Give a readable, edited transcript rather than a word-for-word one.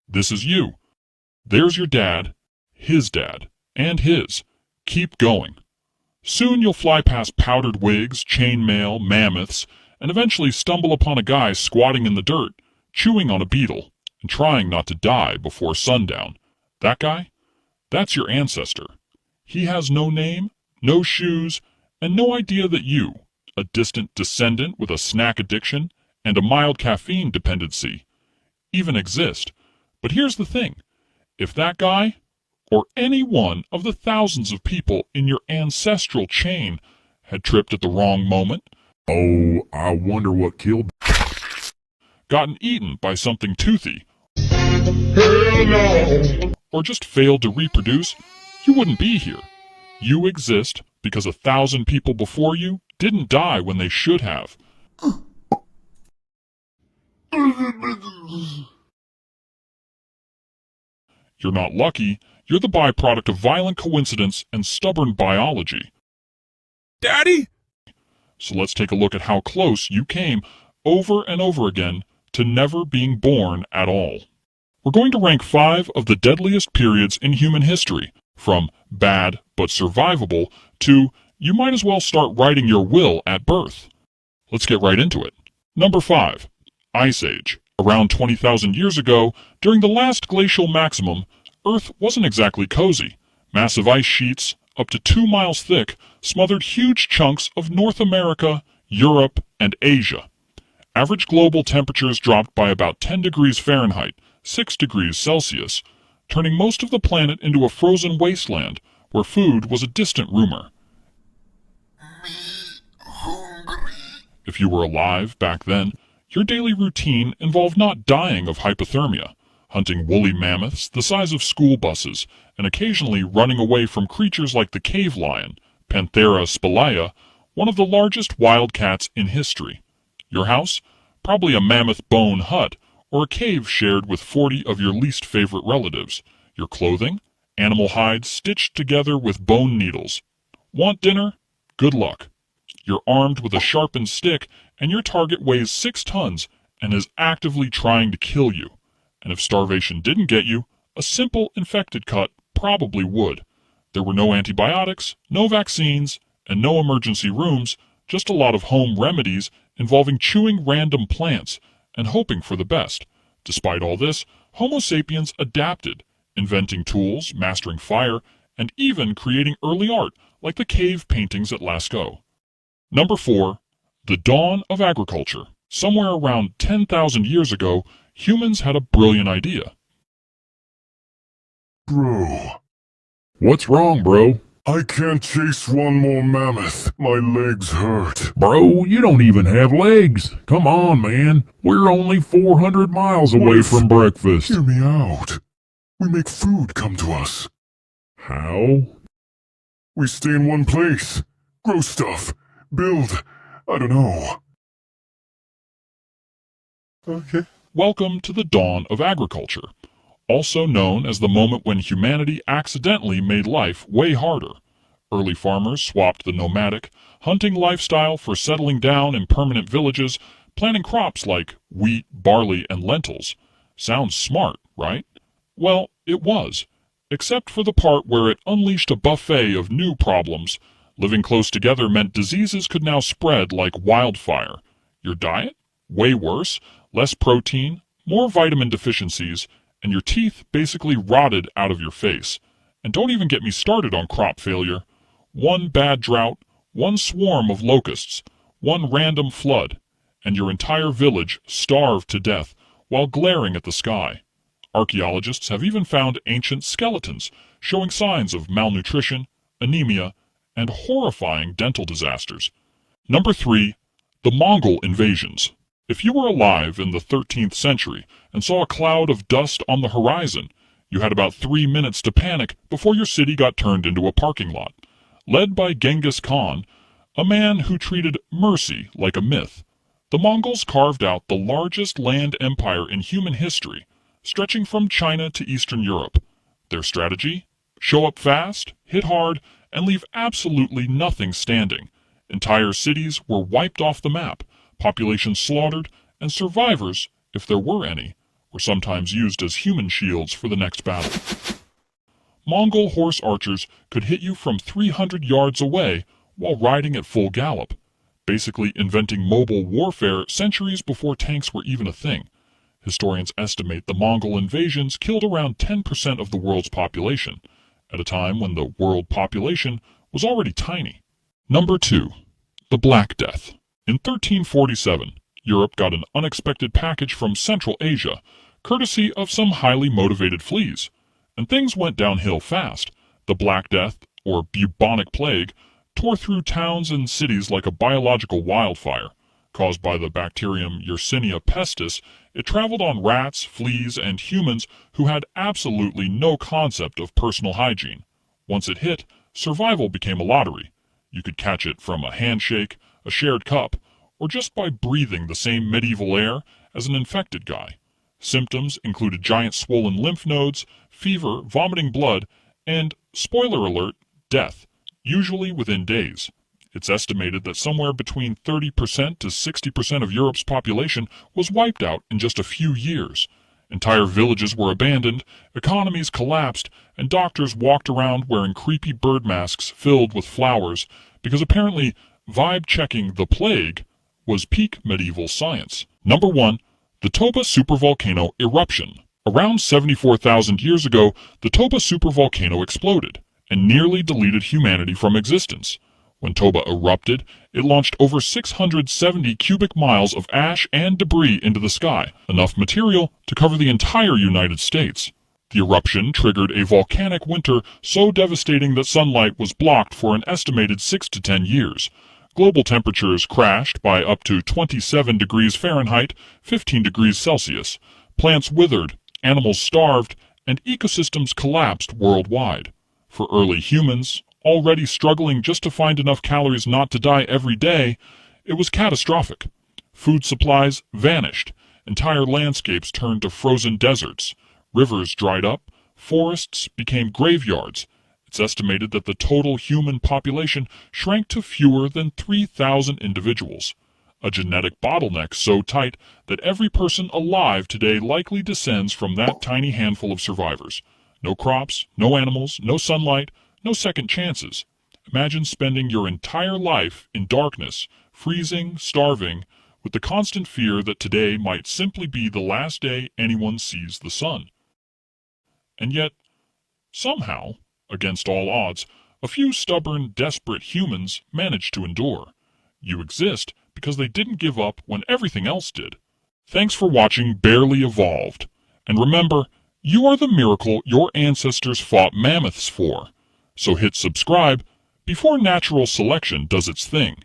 This is you. There's your dad, his dad, and his. Keep going. Soon you'll fly past powdered wigs, chainmail, mammoths, and eventually stumble upon a guy squatting in the dirt, chewing on a beetle, and trying not to die before sundown. That guy? That's your ancestor. He has no name, no shoes, and no idea that you, a distant descendant with a snack addiction and a mild caffeine dependency, even exist. But here's the thing. If that guy, or any one of the thousands of people in your ancestral chain, had tripped at the wrong moment, Oh, I wonder what killed... gotten eaten by something toothy, Hell no! or just failed to reproduce, you wouldn't be here. You exist because 1,000 people before you didn't die when they should have. You're not lucky, you're the byproduct of violent coincidence and stubborn biology. Daddy? So let's take a look at how close you came over and over again to never being born at all. We're going to rank 5 of the deadliest periods in human history, from bad but survivable to you might as well start writing your will at birth. Let's get right into it. Number 5. Ice Age. Around 20,000 years ago, during the last glacial maximum, Earth wasn't exactly cozy. Massive ice sheets, up to 2 miles thick, smothered huge chunks of North America, Europe, and Asia. Average global temperatures dropped by about 10 degrees Fahrenheit, 6 degrees Celsius, turning most of the planet into a frozen wasteland where food was a distant rumor. If you were alive back then, your daily routine involved not dying of hypothermia, hunting woolly mammoths the size of school buses, and occasionally running away from creatures like the cave lion, Panthera spelaea, one of the largest wild cats in history. Your house? Probably a mammoth bone hut, or a cave shared with 40 of your least favorite relatives. Your clothing? Animal hides stitched together with bone needles. Want dinner? Good luck. You're armed with a sharpened stick, and your target weighs 6 tons and is actively trying to kill you. And if starvation didn't get you, a simple infected cut probably would. There were no antibiotics, no vaccines, and no emergency rooms, just a lot of home remedies involving chewing random plants and hoping for the best. Despite all this, Homo sapiens adapted, inventing tools, mastering fire, and even creating early art like the cave paintings at Lascaux. Number 4. The dawn of agriculture. Somewhere around 10,000 years ago, humans had a brilliant idea. Bro, What's wrong, bro? I can't chase one more mammoth. My legs hurt. Bro, you don't even have legs. Come on, man. We're only 400 miles away What? from breakfast. Hear me out. We make food come to us. How? We stay in one place. Grow stuff. Build. I don't know. Okay. Welcome to the dawn of agriculture, also known as the moment when humanity accidentally made life way harder. Early farmers swapped the nomadic, hunting lifestyle for settling down in permanent villages, planting crops like wheat, barley, and lentils. Sounds smart, right? Well, it was, except for the part where it unleashed a buffet of new problems. Living close together meant diseases could now spread like wildfire. Your diet? Way worse. Less protein, more vitamin deficiencies, and your teeth basically rotted out of your face. And don't even get me started on crop failure. One bad drought, one swarm of locusts, one random flood, and your entire village starved to death while glaring at the sky. Archaeologists have even found ancient skeletons showing signs of malnutrition, anemia, and horrifying dental disasters. Number 3. The Mongol Invasions. If you were alive in the 13th century and saw a cloud of dust on the horizon, you had about 3 minutes to panic before your city got turned into a parking lot. Led by Genghis Khan, a man who treated mercy like a myth, the Mongols carved out the largest land empire in human history, stretching from China to Eastern Europe. Their strategy? Show up fast, hit hard, and leave absolutely nothing standing. Entire cities were wiped off the map, population slaughtered, and survivors, if there were any, were sometimes used as human shields for the next battle. Mongol horse archers could hit you from 300 yards away while riding at full gallop, basically inventing mobile warfare centuries before tanks were even a thing. Historians estimate the Mongol invasions killed around 10% of the world's population, at a time when the world population was already tiny. Number 2. The Black Death. In 1347, Europe got an unexpected package from Central Asia, courtesy of some highly motivated fleas, and things went downhill fast. The Black Death, or bubonic plague, tore through towns and cities like a biological wildfire. Caused by the bacterium Yersinia pestis, it traveled on rats, fleas, and humans who had absolutely no concept of personal hygiene. Once it hit, survival became a lottery. You could catch it from a handshake, a shared cup, or just by breathing the same medieval air as an infected guy. Symptoms included giant swollen lymph nodes, fever, vomiting blood, and, spoiler alert, death, usually within days. It's estimated that somewhere between 30% to 60% of Europe's population was wiped out in just a few years. Entire villages were abandoned, economies collapsed, and doctors walked around wearing creepy bird masks filled with flowers because apparently vibe-checking the plague was peak medieval science. Number 1. The Toba supervolcano eruption. Around 74,000 years ago, the Toba supervolcano exploded and nearly deleted humanity from existence. When Toba erupted, it launched over 670 cubic miles of ash and debris into the sky, enough material to cover the entire United States. The eruption triggered a volcanic winter so devastating that sunlight was blocked for an estimated 6 to 10 years. Global temperatures crashed by up to 27 degrees Fahrenheit, 15 degrees Celsius. Plants withered, animals starved, and ecosystems collapsed worldwide. For early humans, already struggling just to find enough calories not to die every day, it was catastrophic. Food supplies vanished, entire landscapes turned to frozen deserts, rivers dried up, forests became graveyards. It's estimated that the total human population shrank to fewer than 3,000 individuals, a genetic bottleneck so tight that every person alive today likely descends from that tiny handful of survivors. No crops, no animals, no sunlight, no second chances. Imagine spending your entire life in darkness, freezing, starving, with the constant fear that today might simply be the last day anyone sees the sun. And yet, somehow, against all odds, a few stubborn, desperate humans managed to endure. You exist because they didn't give up when everything else did. Thanks for watching Barely Evolved. And remember, you are the miracle your ancestors fought mammoths for. So hit subscribe before natural selection does its thing.